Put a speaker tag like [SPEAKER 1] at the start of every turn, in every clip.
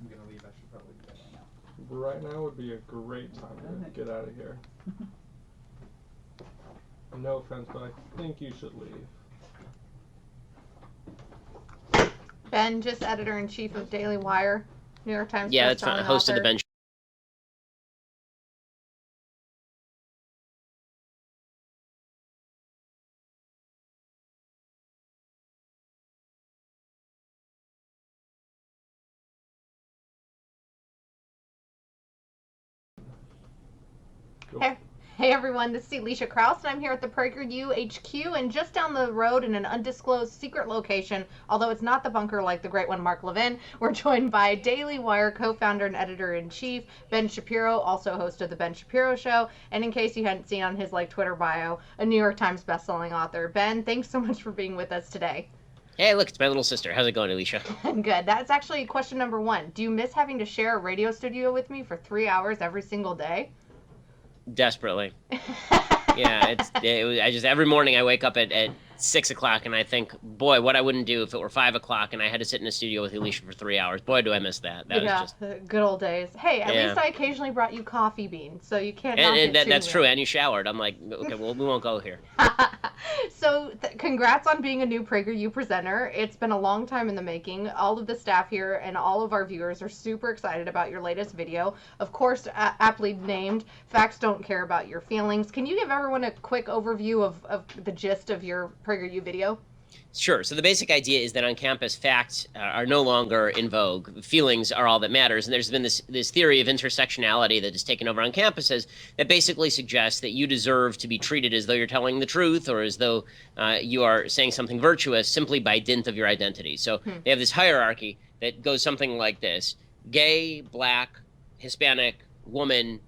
[SPEAKER 1] I'm gonna leave. I should probably do that right now.
[SPEAKER 2] Right now would be a great time to get out of here. No offense, but I think you should leave.
[SPEAKER 3] Ben, just editor-in-chief of Daily Wire, New York Times
[SPEAKER 4] Yeah, that's
[SPEAKER 3] bestselling
[SPEAKER 4] host
[SPEAKER 3] author.
[SPEAKER 4] of the Ben
[SPEAKER 3] Hey everyone, this is Elisha Krauss, and I'm here at the PragerU HQ, and just down the road in an undisclosed secret location, although it's not the bunker like the great one Mark Levin, we're joined by Daily Wire co-founder and editor-in-chief, Ben Shapiro, also host of The Ben Shapiro Show, and in case you hadn't seen on his Twitter bio, a New York Times bestselling author. Ben, thanks so much for being with us today.
[SPEAKER 4] Hey, look, it's my little sister. How's it going, Elisha?
[SPEAKER 3] Good. That's actually question number one. Do you miss having to share a radio studio with me for 3 hours every single day?
[SPEAKER 4] Desperately. Yeah, I just every morning I wake up at 6 o'clock and I think, boy, what I wouldn't do if it were 5 o'clock and I had to sit in a studio with Elisha for 3 hours. Boy, do I miss that. That was just
[SPEAKER 3] good old days. Hey, at least I occasionally brought you coffee beans, so you can't. And
[SPEAKER 4] that's true. And you showered. I'm like, okay, well, we won't go here.
[SPEAKER 3] So, congrats on being a new PragerU presenter. It's been a long time in the making. All of the staff here and all of our viewers are super excited about your latest video. Of course, aptly named "Facts Don't Care About Your Feelings." Can you give everyone a quick overview of the gist of your PragerU video?
[SPEAKER 4] Sure. So the basic idea is that on campus, facts are no longer in vogue. Feelings are all that matters. And there's been this theory of intersectionality that has taken over on campuses that basically suggests that you deserve to be treated as though you're telling the truth or as though you are saying something virtuous simply by dint of your identity. So they have this hierarchy that goes something like this: gay, black, Hispanic, woman,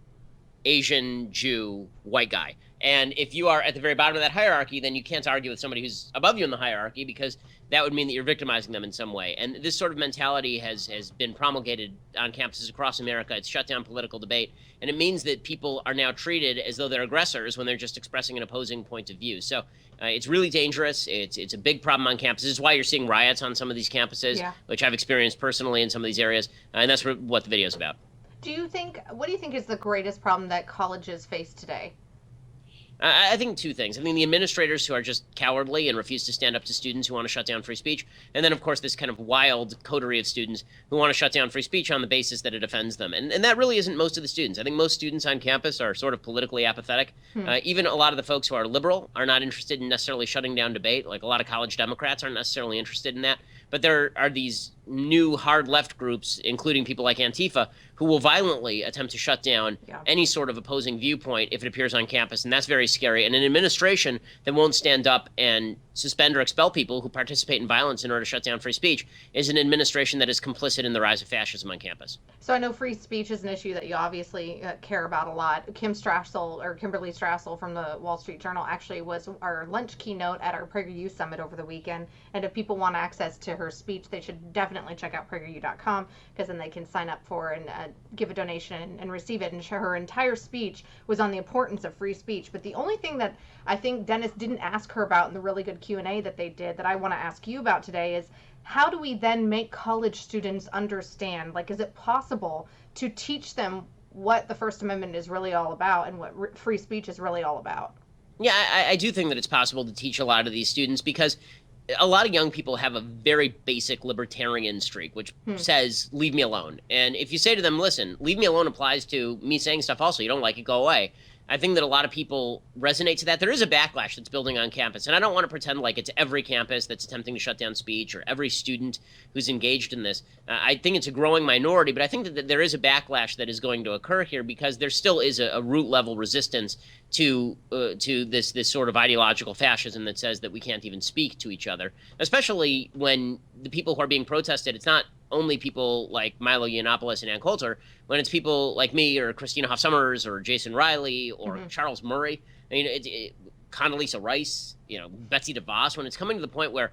[SPEAKER 4] Asian, Jew, white guy. And if you are at the very bottom of that hierarchy, then you can't argue with somebody who's above you in the hierarchy, because that would mean that you're victimizing them in some way. And this sort of mentality has been promulgated on campuses across America. It's shut down political debate. And it means that people are now treated as though they're aggressors when they're just expressing an opposing point of view. So it's really dangerous. It's a big problem on campuses. It's why you're seeing riots on some of these campuses, which I've experienced personally in some of these areas. And that's what the video is about.
[SPEAKER 3] What do you think is the greatest problem that colleges face today?
[SPEAKER 4] I think two things. I mean, the administrators who are just cowardly and refuse to stand up to students who want to shut down free speech. And then, of course, this kind of wild coterie of students who want to shut down free speech on the basis that it offends them. And that really isn't most of the students. I think most students on campus are sort of politically apathetic. Even a lot of the folks who are liberal are not interested in necessarily shutting down debate. Like a lot of college Democrats aren't necessarily interested in that. But there are these new hard left groups, including people like Antifa, who will violently attempt to shut down any sort of opposing viewpoint if it appears on campus. And that's very scary. And an administration that won't stand up and suspend or expel people who participate in violence in order to shut down free speech is an administration that is complicit in the rise of fascism on campus.
[SPEAKER 3] So I know free speech is an issue that you obviously care about a lot. Kimberly Strassel from the Wall Street Journal actually was our lunch keynote at our PragerU Summit over the weekend. And if people want access to her speech, they should definitely check out PragerU.com, because then they can sign up for and give a donation and receive it. And her entire speech was on the importance of free speech. But the only thing that I think Dennis didn't ask her about in the really good Q&A that they did that I want to ask you about today is, how do we then make college students understand, is it possible to teach them what the First Amendment is really all about and what free speech is really all about?
[SPEAKER 4] Yeah, I do think that it's possible to teach a lot of these students, because a lot of young people have a very basic libertarian streak, which says, leave me alone. And if you say to them, listen, leave me alone applies to me saying stuff also. You don't like it, go away. I think that a lot of people resonate to that. There is a backlash that's building on campus, and I don't want to pretend like it's every campus that's attempting to shut down speech or every student who's engaged in this. I think it's a growing minority, but I think that there is a backlash that is going to occur here, because there still is a root-level resistance to this sort of ideological fascism that says that we can't even speak to each other, especially when the people who are being protested, it's not only people like Milo Yiannopoulos and Ann Coulter, when it's people like me or Christina Hoff Sommers or Jason Riley or Charles Murray, I mean, Condoleezza Rice, Betsy DeVos, when it's coming to the point where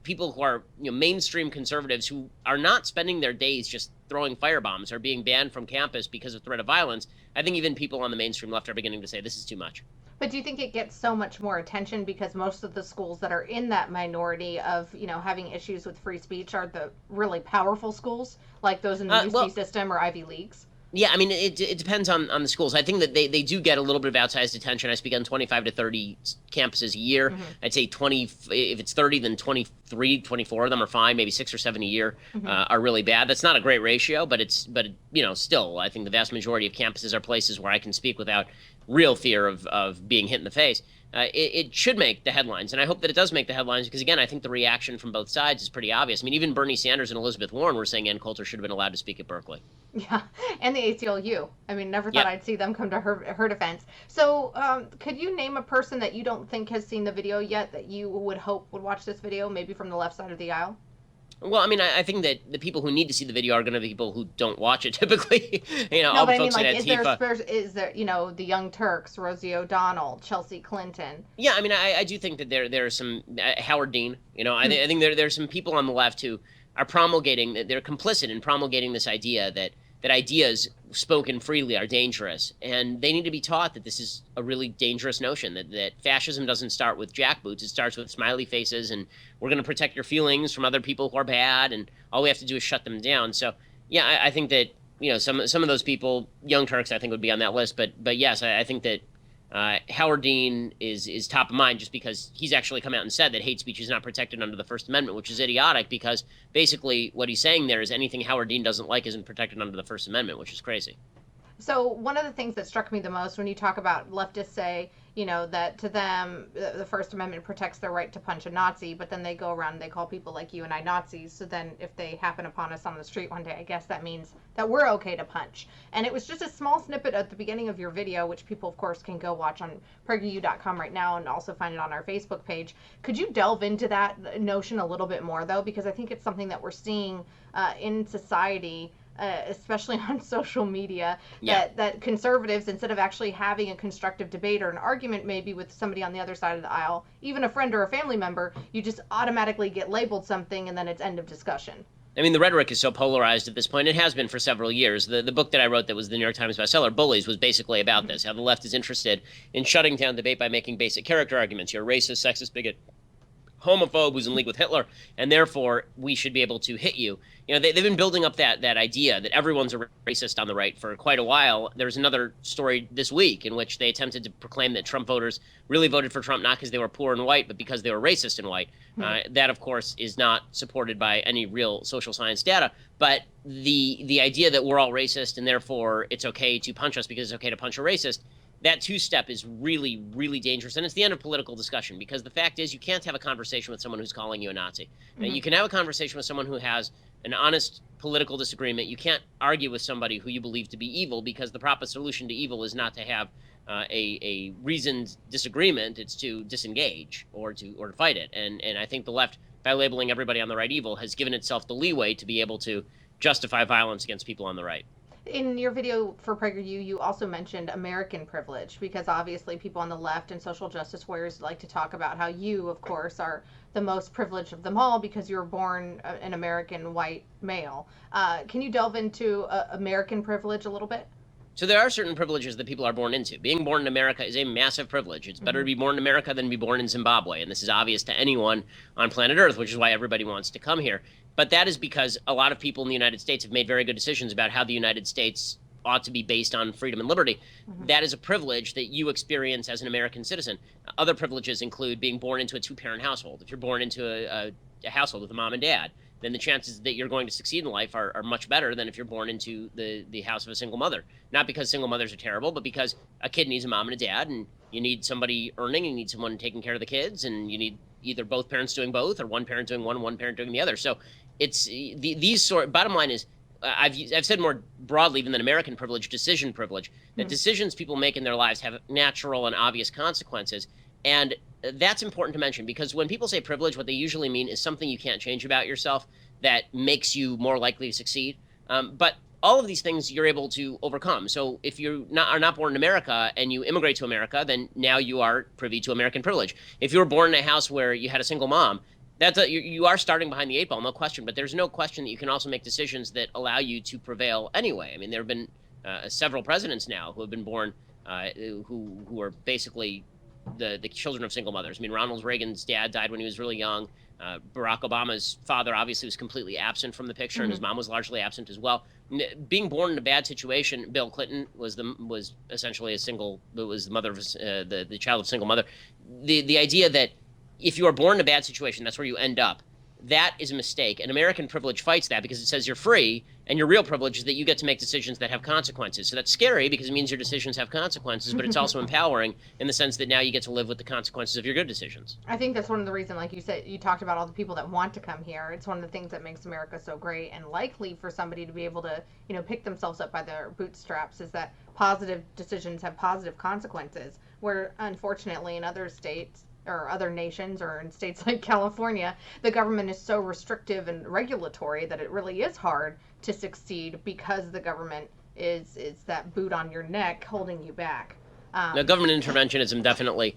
[SPEAKER 4] people who are mainstream conservatives who are not spending their days just throwing firebombs are being banned from campus because of threat of violence, I think even people on the mainstream left are beginning to say this is too much.
[SPEAKER 3] But do you think it gets so much more attention because most of the schools that are in that minority of, having issues with free speech are the really powerful schools, like those in the UC system or Ivy Leagues?
[SPEAKER 4] Yeah, I mean, it depends on the schools. I think that they do get a little bit of outsized attention. I speak on 25 to 30 campuses a year.
[SPEAKER 3] Mm-hmm.
[SPEAKER 4] I'd say 20, if it's 30, then 23, 24 of them are fine. Maybe 6 or 7 a year are really bad. That's not a great ratio, but still, I think the vast majority of campuses are places where I can speak without real fear of being hit in the face. It should make the headlines, and I hope that it does make the headlines because, again, I think the reaction from both sides is pretty obvious. I mean, even Bernie Sanders and Elizabeth Warren were saying Ann Coulter should have been allowed to speak at Berkeley.
[SPEAKER 3] Yeah, and the ACLU. I mean, never thought I'd see them come to her defense. So could you name a person that you don't think has seen the video yet that you would hope would watch this video, maybe from the left side of the aisle?
[SPEAKER 4] Well, I mean, I think that the people who need to see the video are going to be people who don't watch it typically.
[SPEAKER 3] No,
[SPEAKER 4] all
[SPEAKER 3] but
[SPEAKER 4] the folks at Antifa.
[SPEAKER 3] Is there, the Young Turks, Rosie O'Donnell, Chelsea Clinton?
[SPEAKER 4] Yeah, I mean, I do think that there are some Howard Dean. I think there are some people on the left who are promulgating, they're complicit in promulgating this idea that ideas spoken freely are dangerous, and they need to be taught that this is a really dangerous notion, that fascism doesn't start with jackboots, it starts with smiley faces, and we're going to protect your feelings from other people who are bad, and all we have to do is shut them down. So, yeah, I think that, some of those people, Young Turks, I think would be on that list, but yes, I think that Howard Dean is top of mind just because he's actually come out and said that hate speech is not protected under the First Amendment, which is idiotic because basically what he's saying there is anything Howard Dean doesn't like isn't protected under the First Amendment, which is crazy.
[SPEAKER 3] So one of the things that struck me the most when you talk about leftists say, that to them the First Amendment protects their right to punch a Nazi, but then they go around and they call people like you and I Nazis. So then if they happen upon us on the street one day, I guess that means that we're okay to punch. And it was just a small snippet at the beginning of your video, which people, of course, can go watch on PragerU.com right now and also find it on our Facebook page. Could you delve into that notion a little bit more, though? Because I think it's something that we're seeing in society, especially on social media, that conservatives, instead of actually having a constructive debate or an argument maybe with somebody on the other side of the aisle, even a friend or a family member, you just automatically get labeled something and then it's end of discussion.
[SPEAKER 4] I mean, the rhetoric is so polarized at this point. It has been for several years. The book that I wrote that was the New York Times bestseller, Bullies, was basically about this, how the left is interested in shutting down debate by making basic character arguments. You're a racist, sexist, bigot, homophobe who's in league with Hitler, and therefore we should be able to hit you. They've been building up that idea that everyone's a racist on the right for quite a while. There's another story this week in which they attempted to proclaim that Trump voters really voted for Trump not because they were poor and white, but because they were racist and white. That, of course, is not supported by any real social science data. But the idea that we're all racist and therefore it's okay to punch us because it's okay to punch a racist, that two-step is really, really dangerous, and it's the end of political discussion because the fact is you can't have a conversation with someone who's calling you a Nazi. Now, you can have a conversation with someone who has an honest political disagreement. You can't argue with somebody who you believe to be evil because the proper solution to evil is not to have a reasoned disagreement. It's to disengage or to fight it. And I think the left, by labeling everybody on the right evil, has given itself the leeway to be able to justify violence against people on the right.
[SPEAKER 3] In your video for PragerU, you also mentioned American privilege because obviously people on the left and social justice warriors like to talk about how you, of course, are the most privileged of them all because you were born an American white male. Can you delve into American privilege a little bit?
[SPEAKER 4] So there are certain privileges that people are born into. Being born in America is a massive privilege. It's better to be born in America than to be born in Zimbabwe. And this is obvious to anyone on planet Earth, which is why everybody wants to come here. But that is because a lot of people in the United States have made very good decisions about how the United States ought to be based on freedom and liberty. That is a privilege that you experience as an American citizen. Other privileges include being born into a two-parent household. If you're born into a household with a mom and dad, then the chances that you're going to succeed in life are much better than if you're born into the house of a single mother. Not because single mothers are terrible, but because a kid needs a mom and a dad, and you need somebody earning, you need someone taking care of the kids, and you need either both parents doing both or one parent doing one and one parent doing the other. So it's bottom line is, I've said more broadly even than American privilege, decision privilege, that decisions people make in their lives have natural and obvious consequences. And that's important to mention because when people say privilege, what they usually mean is something you can't change about yourself that makes you more likely to succeed. But all of these things you're able to overcome. So if you are not born in America and you immigrate to America, then now you are privy to American privilege. If you were born in a house where you had a single mom, you are starting behind the eight ball, no question. But there's no question that you can also make decisions that allow you to prevail anyway. I mean, there have been several presidents now who have been born who are basically the children of single mothers. I mean, Ronald Reagan's dad died when he was really young. Barack Obama's father obviously was completely absent from the picture, and his mom was largely absent as well. Being born in a bad situation, Bill Clinton was essentially was the mother of the child of a single mother. The idea that if you are born in a bad situation, that's where you end up. That is a mistake. And American privilege fights that because it says you're free, and your real privilege is that you get to make decisions that have consequences. So that's scary because it means your decisions have consequences, but it's also empowering in the sense that now you get to live with the consequences of your good decisions.
[SPEAKER 3] I think that's one of the reasons, like you said, you talked about all the people that want to come here. It's one of the things that makes America so great and likely for somebody to be able to, pick themselves up by their bootstraps is that positive decisions have positive consequences, where unfortunately in other states or other nations or in states like California, the government is so restrictive and regulatory that it really is hard to succeed because the government is that boot on your neck holding you back.
[SPEAKER 4] Now, government interventionism definitely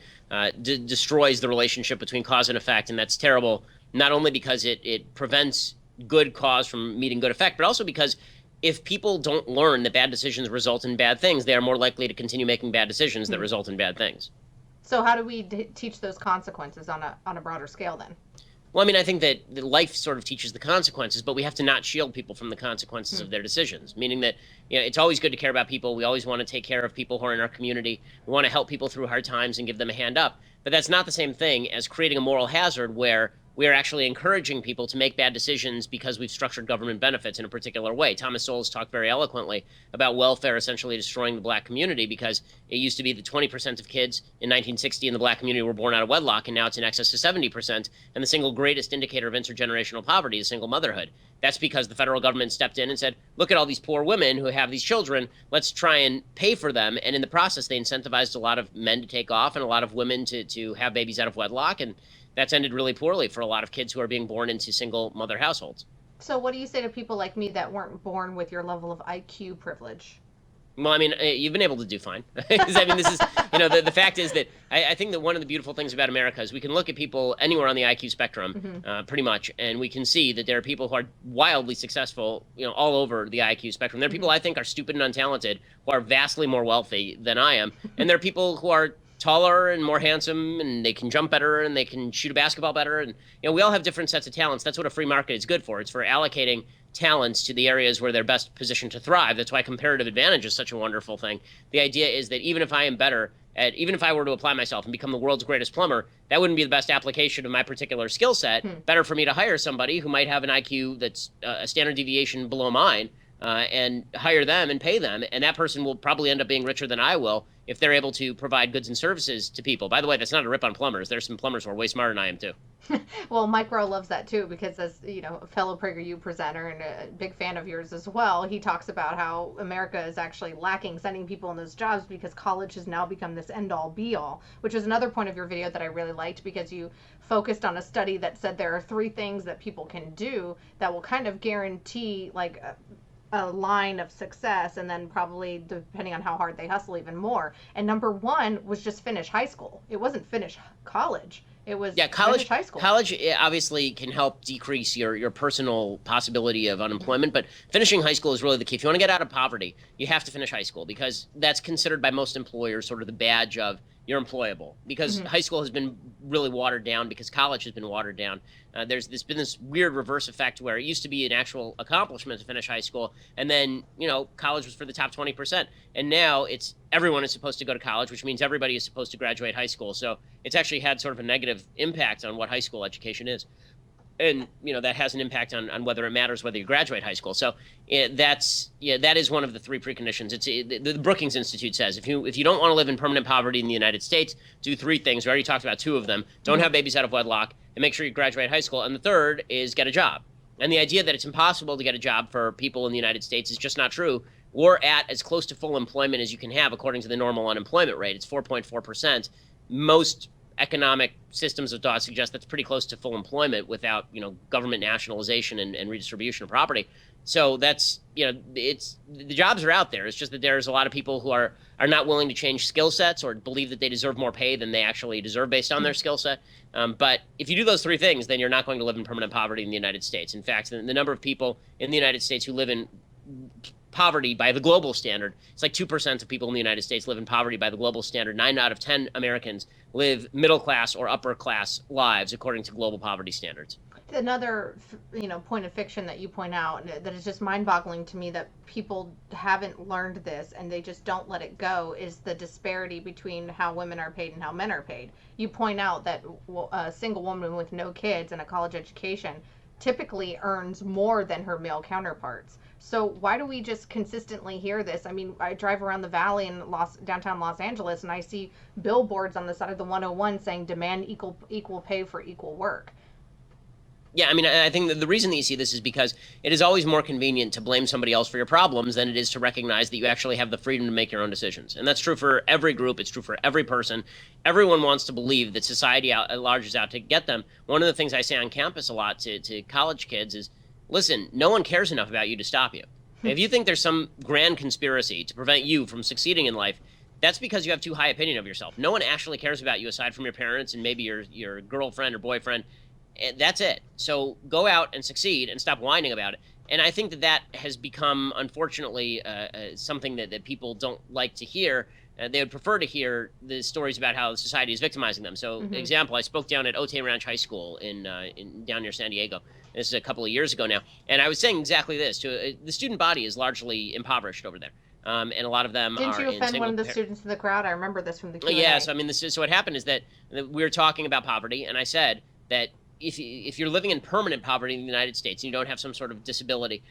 [SPEAKER 4] destroys the relationship between cause and effect, and that's terrible, not only because it prevents good cause from meeting good effect, but also because if people don't learn that bad decisions result in bad things, they are more likely to continue making bad decisions that result in bad things.
[SPEAKER 3] So how do we teach those consequences on a broader scale then?
[SPEAKER 4] Well, I mean, I think that life sort of teaches the consequences, but we have to not shield people from the consequences of their decisions, meaning that it's always good to care about people. We always want to take care of people who are in our community. We want to help people through hard times and give them a hand up. But that's not the same thing as creating a moral hazard where we are actually encouraging people to make bad decisions because we've structured government benefits in a particular way. Thomas Sowell talked very eloquently about welfare essentially destroying the black community because it used to be that 20% of kids in 1960 in the black community were born out of wedlock, and now it's in excess of 70%. And the single greatest indicator of intergenerational poverty is single motherhood. That's because the federal government stepped in and said, look at all these poor women who have these children, let's try and pay for them. And in the process, they incentivized a lot of men to take off and a lot of women to have babies out of wedlock. And that's ended really poorly for a lot of kids who are being born into single mother households.
[SPEAKER 3] So what do you say to people like me that weren't born with your level of IQ privilege?
[SPEAKER 4] Well, I mean, you've been able to do fine. I mean, this is, the fact is that I think that one of the beautiful things about America is we can look at people anywhere on the IQ spectrum, pretty much, and we can see that there are people who are wildly successful, all over the IQ spectrum. There are people I think are stupid and untalented who are vastly more wealthy than I am, and there are people who are taller and more handsome, and they can jump better, and they can shoot a basketball better, and we all have different sets of talents. That's what a free market is good for. It's for allocating talents to the areas where they're best positioned to thrive. That's why comparative advantage is such a wonderful thing. The idea is that even if I were to apply myself and become the world's greatest plumber, that wouldn't be the best application of my particular skill set. Better for me to hire somebody who might have an IQ that's a standard deviation below mine, and hire them and pay them, and that person will probably end up being richer than I will if they're able to provide goods and services to people. By the way, that's not a rip on plumbers. There's some plumbers who are way smarter than I am too.
[SPEAKER 3] Well, Mike Rowe loves that too because as a fellow PragerU presenter and a big fan of yours as well, he talks about how America is actually lacking sending people in those jobs because college has now become this end-all be-all, which is another point of your video that I really liked because you focused on a study that said there are 3 things that people can do that will kind of guarantee like a line of success, and then probably depending on how hard they hustle even more. And number 1 was just finish high school. It wasn't finish college. It was finish high school.
[SPEAKER 4] College obviously can help decrease your personal possibility of unemployment, but finishing high school is really the key. If you want to get out of poverty, you have to finish high school because that's considered by most employers sort of the badge of you're employable, because high school has been really watered down, because college has been watered down. There's been this weird reverse effect where it used to be an actual accomplishment to finish high school, and then college was for the top 20%, and now it's everyone is supposed to go to college, which means everybody is supposed to graduate high school. So it's actually had sort of a negative impact on what high school education is. And that has an impact on whether it matters whether you graduate high school. So that is one of the 3 preconditions. It's the Brookings Institute says if you don't want to live in permanent poverty in the United States, do 3 things. We already talked about 2 of them. Don't have babies out of wedlock, and make sure you graduate high school. And the third is get a job. And the idea that it's impossible to get a job for people in the United States is just not true. We're at as close to full employment as you can have according to the normal unemployment rate. It's 4.4%. Most economic systems of thought suggest that's pretty close to full employment without government nationalization and redistribution of property. So that's it's the jobs are out there. It's just that there's a lot of people who are not willing to change skill sets or believe that they deserve more pay than they actually deserve based on their skill set. But if you do those 3 things, then you're not going to live in permanent poverty in the United States. In fact, the number of people in the United States who live in poverty by the global standard. It's like 2% of people in the United States live in poverty by the global standard. 9 out of 10 Americans live middle class or upper class lives according to global poverty standards.
[SPEAKER 3] Another, point of fiction that you point out that is just mind-boggling to me that people haven't learned this and they just don't let it go is the disparity between how women are paid and how men are paid. You point out that a single woman with no kids and a college education typically earns more than her male counterparts. So why do we just consistently hear this? I mean, I drive around the valley in downtown Los Angeles and I see billboards on the side of the 101 saying demand equal pay for equal work.
[SPEAKER 4] Yeah, I mean, I think that the reason that you see this is because it is always more convenient to blame somebody else for your problems than it is to recognize that you actually have the freedom to make your own decisions. And that's true for every group. It's true for every person. Everyone wants to believe that society at large is out to get them. One of the things I say on campus a lot to college kids is, listen, no one cares enough about you to stop you. If you think there's some grand conspiracy to prevent you from succeeding in life, that's because you have too high opinion of yourself. No one actually cares about you aside from your parents and maybe your girlfriend or boyfriend. And that's it. So go out and succeed and stop whining about it. And I think that has become, unfortunately, something that people don't like to hear. They would prefer to hear the stories about how society is victimizing them. So, example, I spoke down at Otay Ranch High School in down near San Diego. This is a couple of years ago now. And I was saying exactly this. The student body is largely impoverished over there. And a lot of them
[SPEAKER 3] Didn't
[SPEAKER 4] are
[SPEAKER 3] you offend one of the students in the crowd? I remember this from the Q&A.
[SPEAKER 4] Yeah, so I mean, so what happened is that we were talking about poverty, and I said that if you're living in permanent poverty in the United States and you don't have some sort of disability,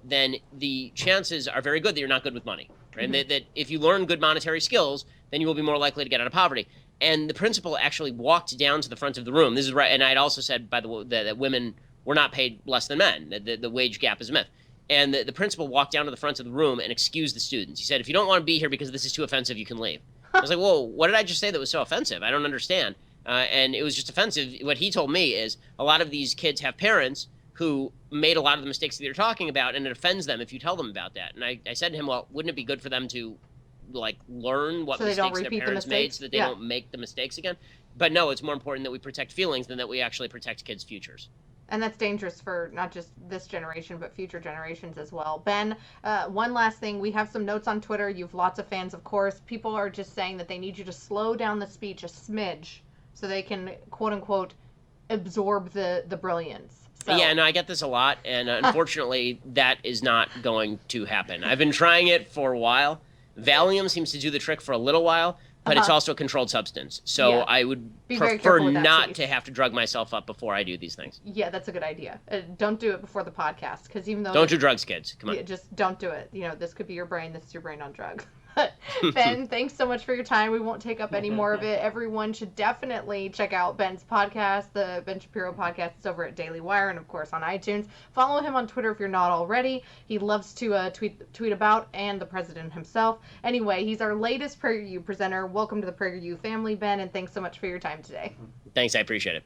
[SPEAKER 4] then the chances are very good that you're not good with money. Right? And that if you learn good monetary skills, then you will be more likely to get out of poverty. And the principal actually walked down to the front of the room. This is right. And I'd also said, by the way, that women were not paid less than men. The wage gap is a myth. And the principal walked down to the front of the room and excused the students. He said, if you don't want to be here because this is too offensive, you can leave. I was like, whoa, what did I just say that was so offensive? I don't understand. And it was just offensive. What he told me is a lot of these kids have parents who made a lot of the mistakes that you're talking about, and it offends them if you tell them about that. And I said to him, well, wouldn't it be good for them to learn what mistakes their parents made so that they don't make the mistakes again? But no, it's more important that we protect feelings than that we actually protect kids' futures.
[SPEAKER 3] And that's dangerous for not just this generation, but future generations as well. Ben, one last thing. We have some notes on Twitter. You have lots of fans, of course. People are just saying that they need you to slow down the speech a smidge so they can, quote unquote, absorb the brilliance. So.
[SPEAKER 4] Yeah, no, I get this a lot, and unfortunately, that is not going to happen. I've been trying it for a while. Valium seems to do the trick for a little while, but it's also a controlled substance. So I would prefer not to have to drug myself up before I do these things.
[SPEAKER 3] Yeah, that's a good idea. Don't do it before the podcast, because even though...
[SPEAKER 4] Don't do drugs, kids. Come on.
[SPEAKER 3] Yeah, just don't do it. This could be your brain. This is your brain on drugs. Ben, thanks so much for your time. We won't take up any more of it. Everyone should definitely check out Ben's podcast, the Ben Shapiro podcast. It's over at Daily Wire and, of course, on iTunes. Follow him on Twitter if you're not already. He loves to tweet about and the president himself. Anyway, he's our latest PragerU presenter. Welcome to the PragerU family, Ben, and thanks so much for your time today.
[SPEAKER 4] Thanks. I appreciate it.